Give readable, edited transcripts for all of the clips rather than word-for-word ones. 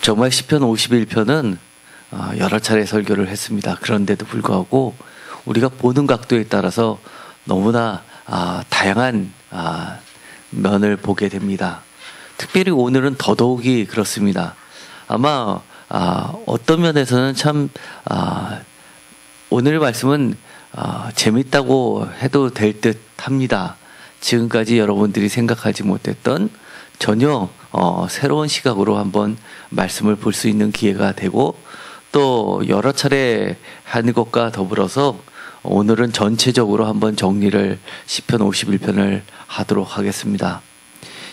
정말 시편 51편은 여러 차례 설교를 했습니다. 그런데도 불구하고 우리가 보는 각도에 따라서 너무나 다양한 면을 보게 됩니다. 특별히 오늘은 더더욱이 그렇습니다. 아마 어떤 면에서는 참 오늘 말씀은 재밌다고 해도 될 듯 합니다. 지금까지 여러분들이 생각하지 못했던 전혀 새로운 시각으로 한번 말씀을 볼 수 있는 기회가 되고, 또 여러 차례 하는 것과 더불어서 오늘은 전체적으로 한번 정리를 시편 51편을 하도록 하겠습니다.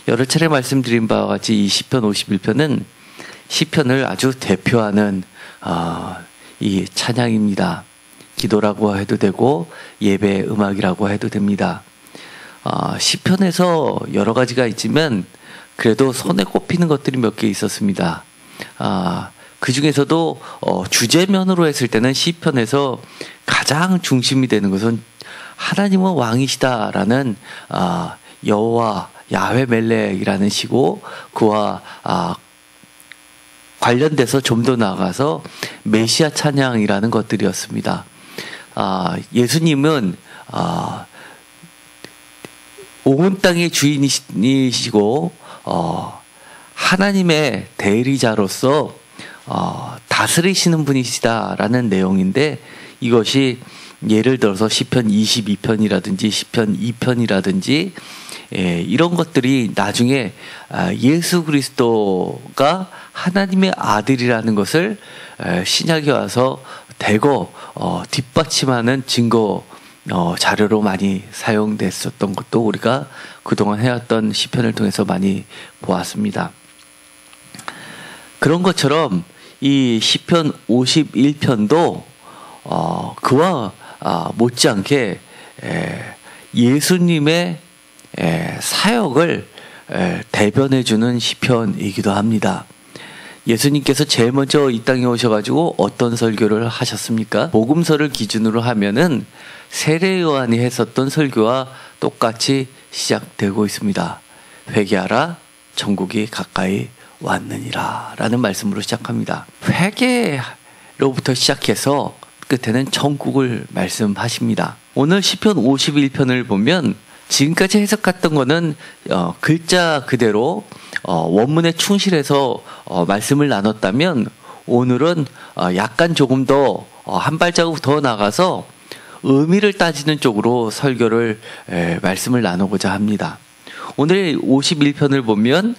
여러 차례 말씀드린 바와 같이 이 시편 51편은 시편을 아주 대표하는 이 찬양입니다. 기도라고 해도 되고 예배 음악이라고 해도 됩니다. 시편에서 여러 가지가 있지만 그래도 손에 꼽히는 것들이 몇 개 있었습니다. 그 중에서도 주제면으로 했을 때는 시편에서 가장 중심이 되는 것은 하나님은 왕이시다라는 여호와 야훼 멜렉이라는 시고, 그와 관련돼서 좀 더 나아가서 메시아 찬양이라는 것들이었습니다. 예수님은 온 땅의 주인이시고 하나님의 대리자로서 다스리시는 분이시다라는 내용인데, 이것이 예를 들어서 시편 22편이라든지 시편 2편이라든지 이런 것들이 나중에 예수 그리스도가 하나님의 아들이라는 것을 신약에 와서 대거 뒷받침하는 증거 자료로 많이 사용됐었던 것도 우리가 그동안 해왔던 시편을 통해서 많이 보았습니다. 그런 것처럼 이 시편 51편도 그와 못지않게 예수님의 사역을 대변해주는 시편이기도 합니다. 예수님께서 제일 먼저 이 땅에 오셔가지고 어떤 설교를 하셨습니까? 복음서를 기준으로 하면은 세례 요한이 했었던 설교와 똑같이 시작되고 있습니다. 회개하라, 천국이 가까이 왔느니라 라는 말씀으로 시작합니다. 회개로부터 시작해서 끝에는 천국을 말씀하십니다. 오늘 시편 51편을 보면 지금까지 해석했던 거는 글자 그대로 원문에 충실해서 말씀을 나눴다면, 오늘은 약간 조금 더 한 발자국 더 나가서 의미를 따지는 쪽으로 설교를 말씀을 나누고자 합니다. 오늘 51편을 보면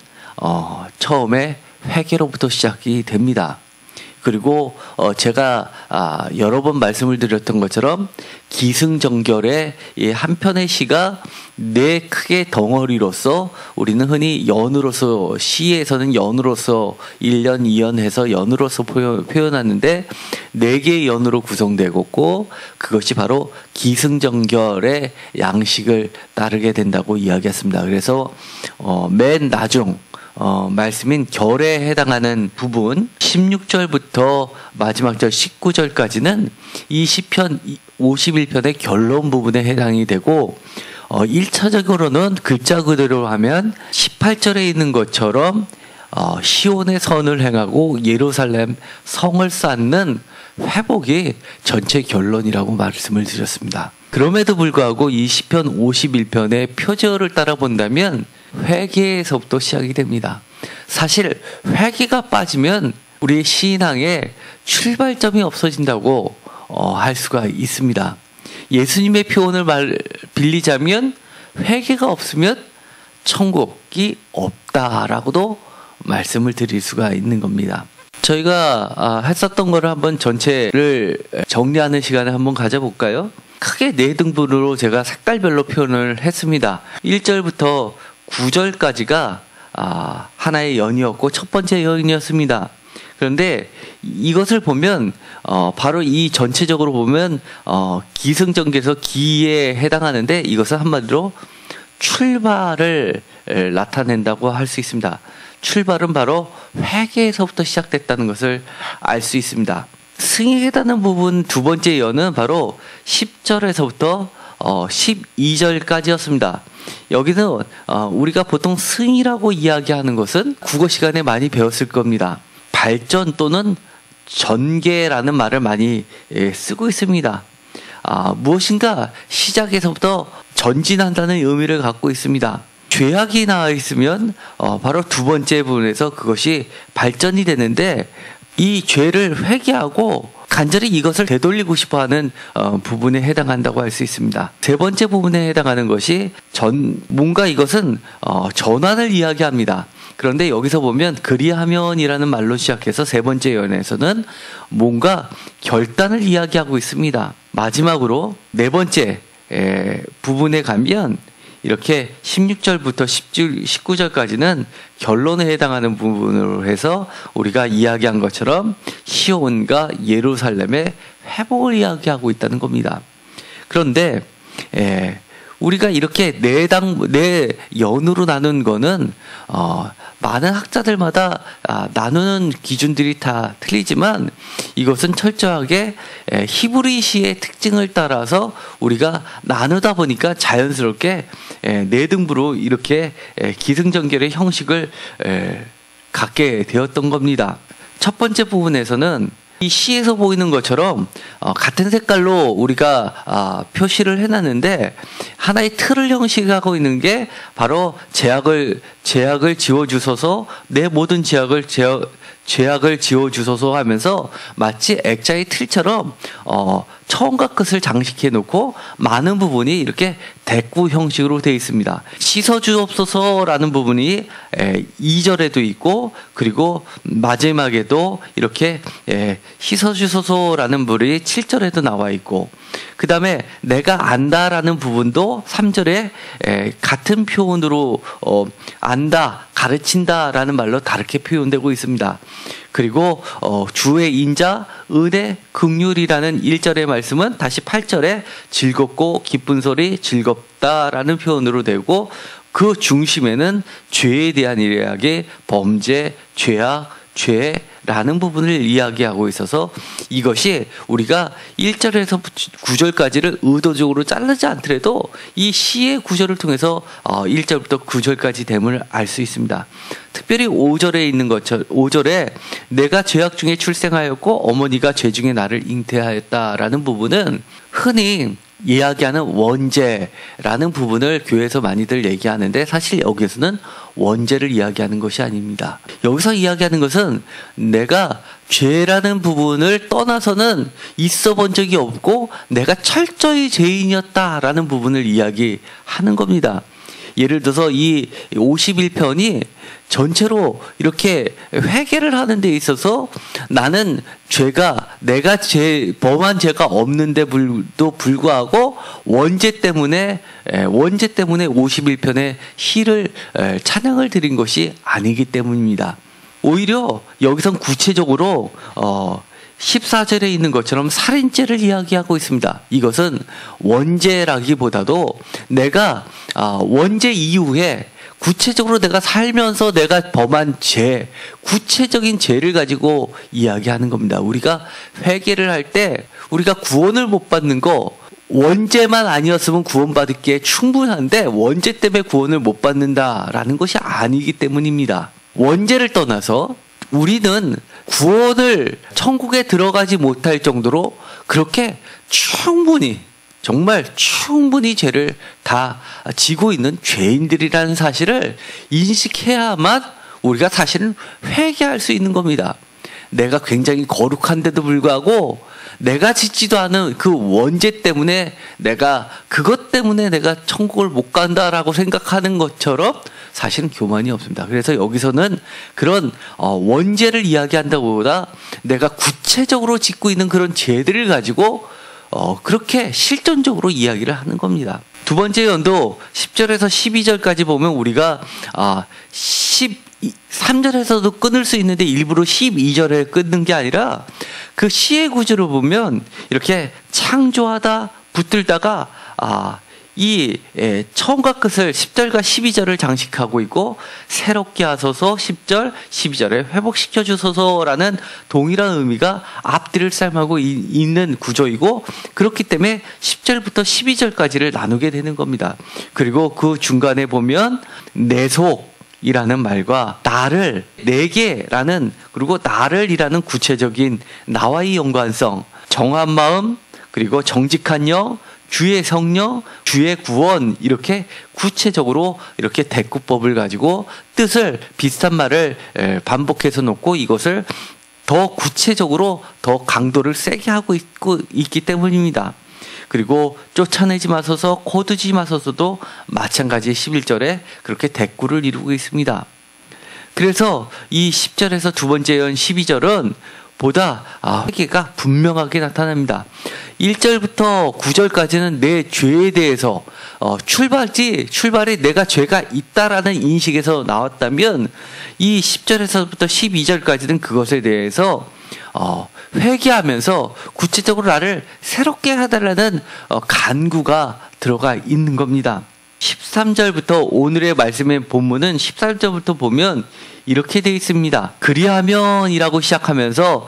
처음에 회개로부터 시작이 됩니다. 그리고 제가 여러 번 말씀을 드렸던 것처럼 기승전결의 이 한 편의 시가 네 크게 덩어리로서, 우리는 흔히 연으로서, 시에서는 연으로서 1년, 2년 해서 연으로서 표현하는데 네 개의 연으로 구성되고 있고, 그것이 바로 기승전결의 양식을 따르게 된다고 이야기했습니다. 그래서 맨 나중 말씀인 결에 해당하는 부분 16절부터 마지막 절 19절까지는 이 시편 51편의 결론 부분에 해당이 되고, 1차적으로는 글자 그대로 하면 18절에 있는 것처럼 시온의 선을 행하고 예루살렘 성을 쌓는 회복이 전체 결론이라고 말씀을 드렸습니다. 그럼에도 불구하고 이 시편 51편의 표제어를 따라 본다면 회개에서부터 시작이 됩니다. 사실 회개가 빠지면 우리의 신앙의 출발점이 없어진다고 할 수가 있습니다. 예수님의 표현을 빌리자면 회개가 없으면 천국이 없다라고도 말씀을 드릴 수가 있는 겁니다. 저희가 했었던 거를 한번 전체를 정리하는 시간을 한번 가져볼까요? 크게 네 등분으로 제가 색깔별로 표현을 했습니다. 1절부터 9절까지가 하나의 연이었고 첫 번째 연이었습니다. 그런데 이것을 보면 바로 이 전체적으로 보면 기승전결에서 기에 해당하는데, 이것은 한마디로 출발을 나타낸다고 할 수 있습니다. 출발은 바로 회개에서부터 시작됐다는 것을 알 수 있습니다. 승에 해당하는 부분 두 번째 연은 바로 10절에서부터 12절까지였습니다. 여기는 우리가 보통 승이라고 이야기하는 것은 국어 시간에 많이 배웠을 겁니다. 발전 또는 전개라는 말을 많이 쓰고 있습니다. 무엇인가 시작에서부터 전진한다는 의미를 갖고 있습니다. 죄악이 나와 있으면 바로 두 번째 부분에서 그것이 발전이 되는데, 이 죄를 회개하고 간절히 이것을 되돌리고 싶어하는 부분에 해당한다고 할 수 있습니다. 세 번째 부분에 해당하는 것이 뭔가 이것은 전환을 이야기합니다. 그런데 여기서 보면 그리하면이라는 말로 시작해서 세 번째 예언에서는 뭔가 결단을 이야기하고 있습니다. 마지막으로 네 번째 부분에 가면 이렇게 16절부터 19절까지는 결론에 해당하는 부분으로 해서 우리가 이야기한 것처럼 시온과 예루살렘의 회복을 이야기하고 있다는 겁니다. 그런데 우리가 이렇게 네 연으로 나눈 거는 많은 학자들마다 나누는 기준들이 다 틀리지만, 이것은 철저하게 히브리시의 특징을 따라서 우리가 나누다 보니까 자연스럽게 네 등부로 이렇게 기승전결의 형식을 갖게 되었던 겁니다. 첫 번째 부분에서는 이 시에서 보이는 것처럼 같은 색깔로 우리가 표시를 해놨는데, 하나의 틀을 형식하고 있는 게 바로 죄악을 지워주소서, 내 모든 죄악을 지워주소서 하면서 마치 액자의 틀처럼 처음과 끝을 장식해 놓고 많은 부분이 이렇게 대꾸 형식으로 되어 있습니다. 씻어주옵소서라는 부분이 2절에도 있고, 그리고 마지막에도 이렇게 씻어주소서라는 부분이 7절에도 나와 있고, 그 다음에 내가 안다라는 부분도 3절에 같은 표현으로 안다, 가르친다라는 말로 다르게 표현되고 있습니다. 그리고 주의 인자, 은혜, 긍휼이라는 1절의 말씀은 다시 8절에 즐겁고 기쁜 소리, 즐겁다라는 표현으로 되고, 그 중심에는 죄에 대한 이야기, 범죄, 죄악, 죄라는 부분을 이야기하고 있어서, 이것이 우리가 1절에서 9절까지를 의도적으로 자르지 않더라도 이 시의 구절을 통해서 1절부터 9절까지 됨을 알 수 있습니다. 특별히 5절에 있는 것처럼, 5절에 내가 죄악 중에 출생하였고 어머니가 죄 중에 나를 잉태하였다라는 부분은 흔히 이야기하는 원죄라는 부분을 교회에서 많이들 얘기하는데, 사실 여기서는 원죄를 이야기하는 것이 아닙니다. 여기서 이야기하는 것은 내가 죄라는 부분을 떠나서는 있어 본 적이 없고 내가 철저히 죄인이었다라는 부분을 이야기하는 겁니다. 예를 들어서 이 51편이 전체로 이렇게 회개를 하는 데 있어서 나는 내가 범한 죄가 없는데도 불구하고 원죄 때문에 51편의 시를 찬양을 드린 것이 아니기 때문입니다. 오히려 여기선 구체적으로 14절에 있는 것처럼 살인죄를 이야기하고 있습니다. 이것은 원죄라기보다도 내가 원죄 이후에 구체적으로 내가 살면서 내가 범한 구체적인 죄를 가지고 이야기하는 겁니다. 우리가 회개를 할 때 우리가 구원을 못 받는 거, 원죄만 아니었으면 구원받기에 충분한데 원죄 때문에 구원을 못 받는다라는 것이 아니기 때문입니다. 원죄를 떠나서 우리는 구원을 천국에 들어가지 못할 정도로 그렇게 정말 충분히 죄를 다 지고 있는 죄인들이라는 사실을 인식해야만 우리가 사실은 회개할 수 있는 겁니다. 내가 굉장히 거룩한데도 불구하고 내가 짓지도 않은 그 원죄 때문에 그것 때문에 내가 천국을 못 간다라고 생각하는 것처럼 사실은 교만이 없습니다. 그래서 여기서는 그런 원죄를 이야기한다고 보다 내가 구체적으로 짓고 있는 그런 죄들을 가지고 그렇게 실존적으로 이야기를 하는 겁니다. 두 번째 연도 10절에서 12절까지 보면 우리가 13절에서도 끊을 수 있는데 일부러 12절에 끊는 게 아니라 그 시의 구조를 보면 이렇게 창조하다 붙들다가 이 처음과 끝을 10절과 12절을 장식하고 있고, 새롭게 하소서 10절, 12절에 회복시켜 주소서라는 동일한 의미가 앞뒤를 삶하고 있는 구조이고, 그렇기 때문에 10절부터 12절까지를 나누게 되는 겁니다. 그리고 그 중간에 보면 내속, 이라는 말과 나를, 내게라는, 그리고 나를이라는 구체적인 나와의 연관성, 정한 마음, 그리고 정직한 영, 주의 성령, 주의 구원, 이렇게 구체적으로 이렇게 대꾸법을 가지고 뜻을, 비슷한 말을 반복해서 놓고 이것을 더 구체적으로 더 강도를 세게 하고 있기 때문입니다. 그리고 쫓아내지 마소서, 거두지 마소서도 마찬가지 11절에 그렇게 대꾸를 이루고 있습니다. 그래서 이 10절에서 두 번째 연 12절은 보다 회개가 분명하게 나타납니다. 1절부터 9절까지는 내 죄에 대해서 출발이 내가 죄가 있다라는 인식에서 나왔다면 이 10절에서부터 12절까지는 그것에 대해서 회개하면서 구체적으로 나를 새롭게 해달라는 간구가 들어가 있는 겁니다. 13절부터 오늘의 말씀의 본문은 13절부터 보면 이렇게 되어 있습니다. 그리하면이라고 시작하면서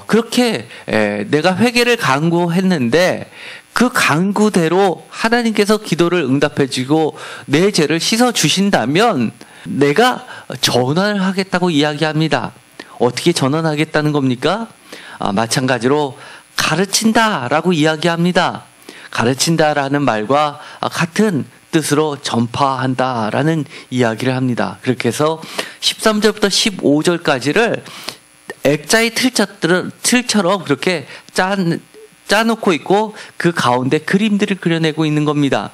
그렇게 내가 회개를 간구했는데 그 간구대로 하나님께서 기도를 응답해 주고 내 죄를 씻어 주신다면 내가 전환을 하겠다고 이야기합니다. 어떻게 전환하겠다는 겁니까? 마찬가지로 가르친다라고 이야기합니다. 가르친다라는 말과 같은 뜻으로 전파한다라는 이야기를 합니다. 그렇게 해서 13절부터 15절까지를 액자의 틀처럼 그렇게 짜놓고 있고 그 가운데 그림들을 그려내고 있는 겁니다.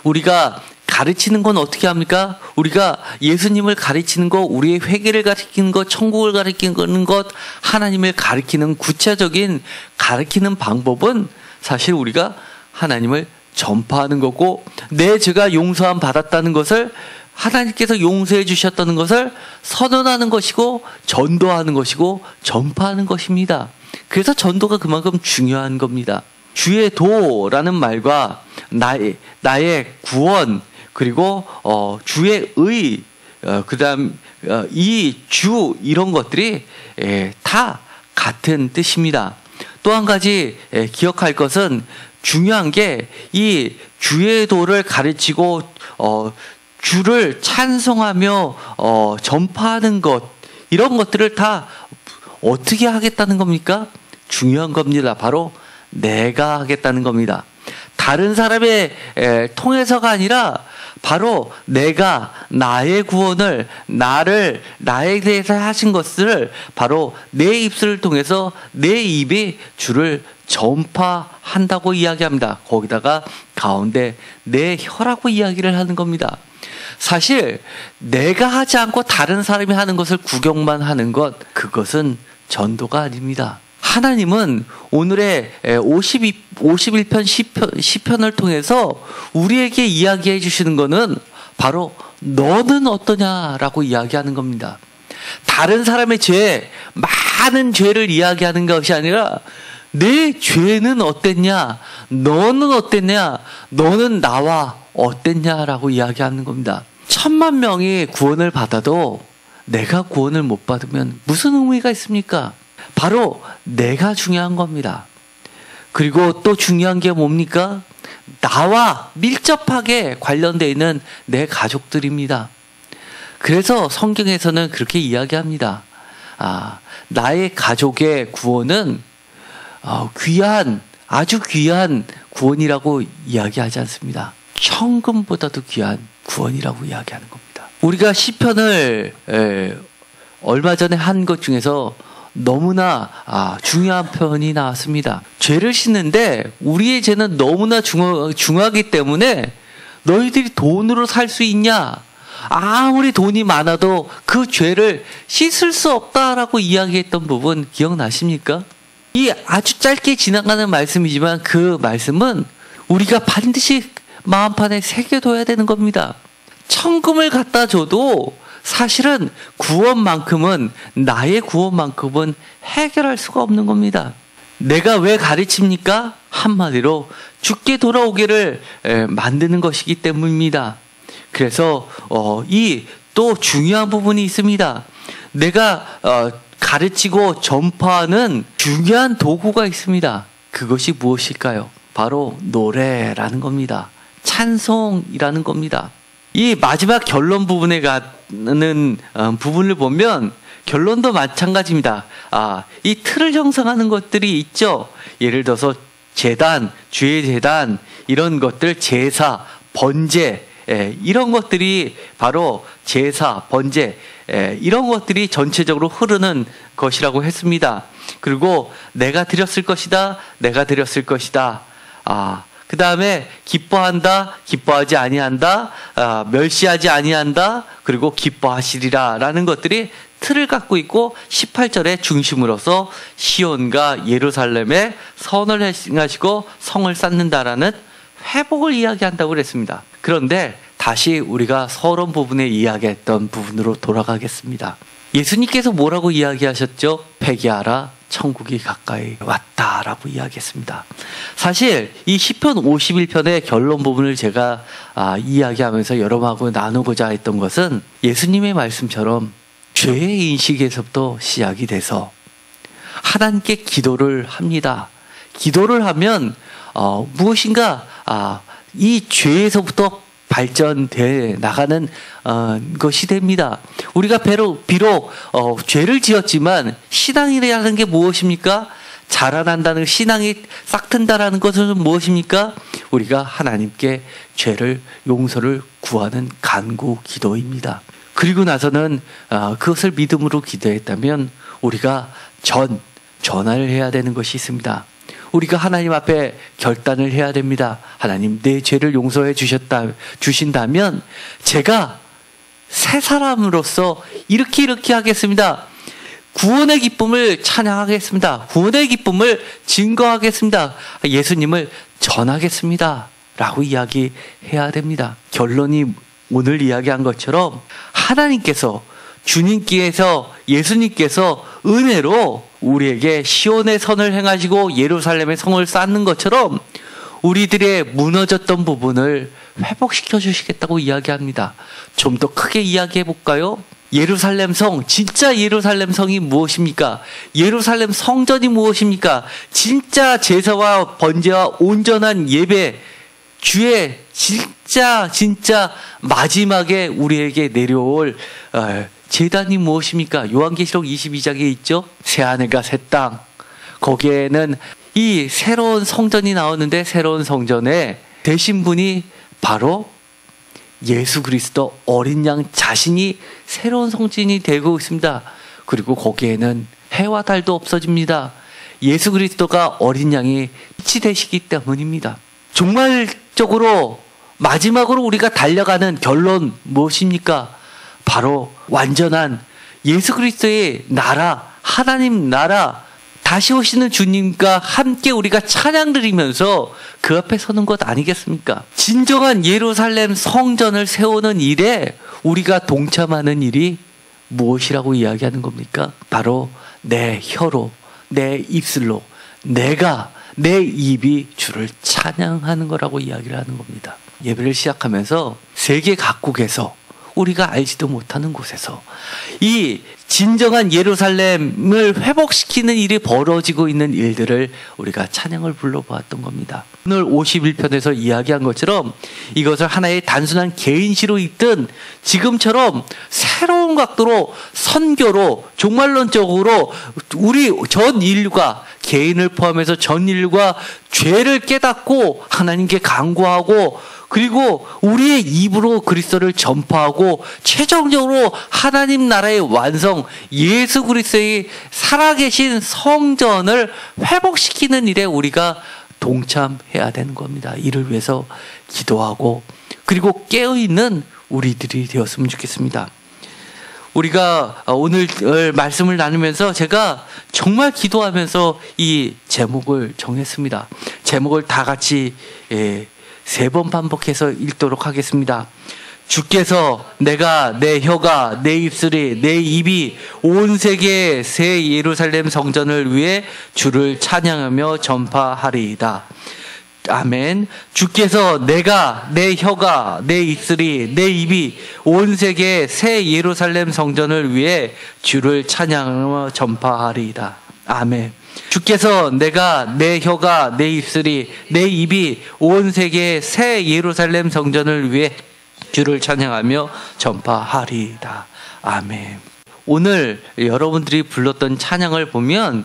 우리가 가르치는 건 어떻게 합니까? 우리가 예수님을 가르치는 것, 우리의 회개를 가르치는 것, 천국을 가르치는 것, 하나님을 가르치는 구체적인 가르치는 방법은 사실 우리가 하나님을 전파하는 거고 내 죄가 용서함 받았다는 것을 하나님께서 용서해 주셨다는 것을 선언하는 것이고 전도하는 것이고 전파하는 것입니다. 그래서 전도가 그만큼 중요한 겁니다. 주의 도라는 말과 나의 구원 그리고 주의 의 그다음 이 주 이런 것들이 다 같은 뜻입니다. 또 한 가지 기억할 것은 중요한 게 이 주의 도를 가르치고 주를 찬송하며 전파하는 것 이런 것들을 다 어떻게 하겠다는 겁니까? 중요한 겁니다. 바로 내가 하겠다는 겁니다. 다른 사람의 통해서가 아니라 바로 내가 나의 구원을 나에 대해서 하신 것을 바로 내 입술을 통해서 내 입이 주를 전파한다고 이야기합니다. 거기다가 가운데 내 혀라고 이야기를 하는 겁니다. 사실 내가 하지 않고 다른 사람이 하는 것을 구경만 하는 것 그것은 전도가 아닙니다. 하나님은 오늘의 51편 시편을 통해서 우리에게 이야기해 주시는 것은 바로 너는 어떠냐라고 이야기하는 겁니다. 다른 사람의 죄, 많은 죄를 이야기하는 것이 아니라 내 죄는 어땠냐? 너는 어땠냐? 너는 나와 어땠냐라고 이야기하는 겁니다. 1000만 명이 구원을 받아도 내가 구원을 못 받으면 무슨 의미가 있습니까? 바로 내가 중요한 겁니다. 그리고 또 중요한 게 뭡니까? 나와 밀접하게 관련되어 있는 내 가족들입니다. 그래서 성경에서는 그렇게 이야기합니다. 나의 가족의 구원은 아주 귀한 구원이라고 이야기하지 않습니다. 천금보다도 귀한 구원이라고 이야기하는 겁니다. 우리가 시편을 얼마 전에 한 것 중에서 너무나 중요한 표현이 나왔습니다. 죄를 씻는데 우리의 죄는 너무나 중하기 때문에 너희들이 돈으로 살 수 있냐? 아무리 돈이 많아도 그 죄를 씻을 수 없다라고 이야기했던 부분 기억나십니까? 이 아주 짧게 지나가는 말씀이지만 그 말씀은 우리가 반드시 마음판에 새겨둬야 되는 겁니다. 천금을 갖다 줘도 사실은 구원만큼은 나의 구원만큼은 해결할 수가 없는 겁니다. 내가 왜 가르칩니까? 한마디로 죽게 돌아오기를 만드는 것이기 때문입니다. 그래서 이 또 중요한 부분이 있습니다. 내가 가르치고 전파하는 중요한 도구가 있습니다. 그것이 무엇일까요? 바로 노래라는 겁니다. 찬송이라는 겁니다. 이 마지막 결론 부분에 가는 부분을 보면 결론도 마찬가지입니다. 이 틀을 형성하는 것들이 있죠. 예를 들어서 제단, 주의 제단, 이런 것들, 제사, 번제, 이런 것들이 바로 제사, 번제, 이런 것들이 전체적으로 흐르는 것이라고 했습니다. 그리고 내가 드렸을 것이다, 내가 드렸을 것이다. 그 다음에 기뻐한다, 기뻐하지 아니한다, 멸시하지 아니한다, 그리고 기뻐하시리라 라는 것들이 틀을 갖고 있고 18절의 중심으로서 시온과 예루살렘에 선을 행하시고 성을 쌓는다라는 회복을 이야기한다고 그랬습니다. 그런데 다시 우리가 서론 부분에 이야기했던 부분으로 돌아가겠습니다. 예수님께서 뭐라고 이야기하셨죠? 회개하라, 천국이 가까이 왔다라고 이야기했습니다. 사실 이 시편 51편의 결론 부분을 제가 이야기하면서 여러분하고 나누고자 했던 것은 예수님의 말씀처럼 죄의 인식에서부터 시작이 돼서 하나님께 기도를 합니다. 기도를 하면 무엇인가 이 죄에서부터 발전돼 나가는 것이 됩니다. 우리가 비록 죄를 지었지만 신앙이라는 게 무엇입니까? 자라난다는 신앙이 싹튼다라는 것은 무엇입니까? 우리가 하나님께 죄를 용서를 구하는 간구 기도입니다. 그리고 나서는 그것을 믿음으로 기도했다면 우리가 전화를 해야 되는 것이 있습니다. 우리가 하나님 앞에 결단을 해야 됩니다. 하나님, 내 죄를 용서해 주신다면 제가 새 사람으로서 이렇게 하겠습니다. 구원의 기쁨을 찬양하겠습니다. 구원의 기쁨을 증거하겠습니다. 예수님을 전하겠습니다. 라고 이야기해야 됩니다. 결론이 오늘 이야기한 것처럼 하나님께서, 주님께서, 예수님께서 은혜로 우리에게 시온의 선을 행하시고 예루살렘의 성을 쌓는 것처럼 우리들의 무너졌던 부분을 회복시켜 주시겠다고 이야기합니다. 좀 더 크게 이야기해 볼까요? 예루살렘 성, 진짜 예루살렘 성이 무엇입니까? 예루살렘 성전이 무엇입니까? 진짜 제사와 번제와 온전한 예배, 주의 진짜 마지막에 우리에게 내려올 제단이 무엇입니까? 요한계시록 22장에 있죠. 새하늘과 새 땅. 거기에는 이 새로운 성전이 나오는데 새로운 성전에 되신 분이 바로 예수 그리스도 어린 양 자신이 새로운 성전이 되고 있습니다. 그리고 거기에는 해와 달도 없어집니다. 예수 그리스도가 어린 양이 빛이 되시기 때문입니다. 종말적으로 마지막으로 우리가 달려가는 결론 무엇입니까? 바로 완전한 예수 그리스도의 나라, 하나님 나라, 다시 오시는 주님과 함께 우리가 찬양 드리면서 그 앞에 서는 것 아니겠습니까? 진정한 예루살렘 성전을 세우는 일에 우리가 동참하는 일이 무엇이라고 이야기하는 겁니까? 바로 내 혀로, 내 입술로, 내 입이 주를 찬양하는 거라고 이야기를 하는 겁니다. 예배를 시작하면서 세계 각국에서 우리가 알지도 못하는 곳에서 이 진정한 예루살렘을 회복시키는 일이 벌어지고 있는 일들을 우리가 찬양을 불러보았던 겁니다. 오늘 51편에서 이야기한 것처럼 이것을 하나의 단순한 개인시로 읽든 지금처럼 새로운 각도로 선교로 종말론적으로 우리 전 인류가 개인을 포함해서 전 인류가 죄를 깨닫고 하나님께 간구하고 그리고 우리의 입으로 그리스도를 전파하고 최종적으로 하나님 나라의 완성, 예수 그리스도의 살아계신 성전을 회복시키는 일에 우리가 동참해야 되는 겁니다. 이를 위해서 기도하고 그리고 깨어있는 우리들이 되었으면 좋겠습니다. 우리가 오늘 말씀을 나누면서 제가 정말 기도하면서 이 제목을 정했습니다. 제목을 다 같이 3번 반복해서 읽도록 하겠습니다. 주께서 내가 내 혀가 내 입술이 내 입이 온 세계의 새 예루살렘 성전을 위해 주를 찬양하며 전파하리이다. 아멘. 주께서 내가 내 혀가 내 입술이 내 입이 온 세계의 새 예루살렘 성전을 위해 주를 찬양하며 전파하리이다. 아멘. 주께서 내가 내 혀가 내 입술이 내 입이 온 세계의 새 예루살렘 성전을 위해 주를 찬양하며 전파하리이다. 아멘. 오늘 여러분들이 불렀던 찬양을 보면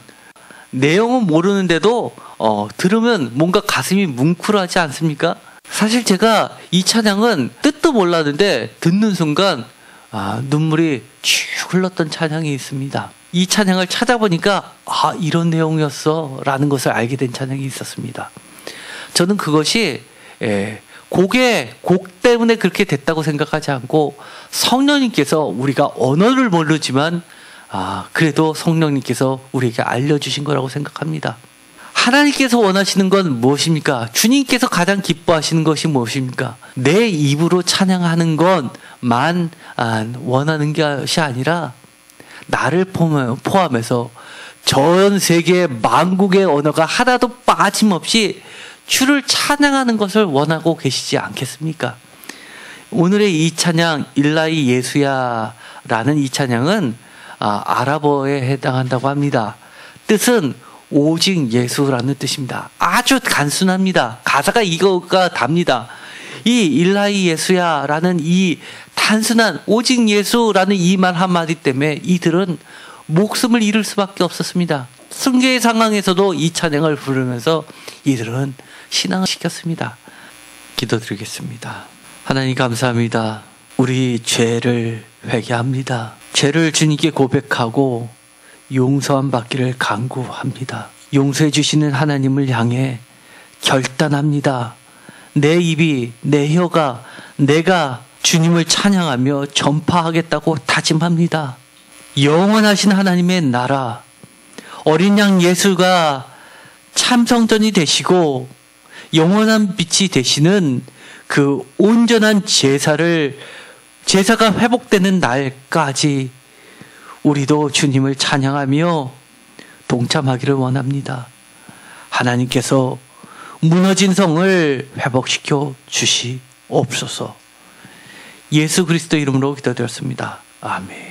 내용은 모르는데도 들으면 뭔가 가슴이 뭉클하지 않습니까? 사실 제가 이 찬양은 뜻도 몰랐는데 듣는 순간 눈물이 쭉 흘렀던 찬양이 있습니다. 이 찬양을 찾아보니까 이런 내용이었어 라는 것을 알게 된 찬양이 있었습니다. 저는 그것이 곡 때문에 그렇게 됐다고 생각하지 않고 성령님께서 우리가 언어를 모르지만 그래도 성령님께서 우리에게 알려주신 거라고 생각합니다. 하나님께서 원하시는 건 무엇입니까? 주님께서 가장 기뻐하시는 것이 무엇입니까? 내 입으로 찬양하는 것만 원하는 것이 아니라 나를 포함해서 전 세계 만국의 언어가 하나도 빠짐없이 주를 찬양하는 것을 원하고 계시지 않겠습니까? 오늘의 이 찬양 일라이 예수야라는 이 찬양은 아랍어에 해당한다고 합니다. 뜻은 오직 예수라는 뜻입니다. 아주 단순합니다. 가사가 이거가 답니다. 이 일라이 예수야라는 이 단순한 오직 예수라는 이 말 한마디 때문에 이들은 목숨을 잃을 수밖에 없었습니다. 승계의 상황에서도 이 찬양을 부르면서 이들은 신앙을 시켰습니다. 기도드리겠습니다. 하나님 감사합니다. 우리 죄를 회개합니다. 죄를 주님께 고백하고 용서함 받기를 간구합니다. 용서해 주시는 하나님을 향해 결단합니다. 내 입이, 내 혀가 내가 주님을 찬양하며 전파하겠다고 다짐합니다. 영원하신 하나님의 나라, 어린 양 예수가 참성전이 되시고 영원한 빛이 되시는 그 온전한 제사가 회복되는 날까지 우리도 주님을 찬양하며 동참하기를 원합니다. 하나님께서 무너진 성을 회복시켜 주시옵소서. 예수 그리스도 이름으로 기도드렸습니다. 아멘.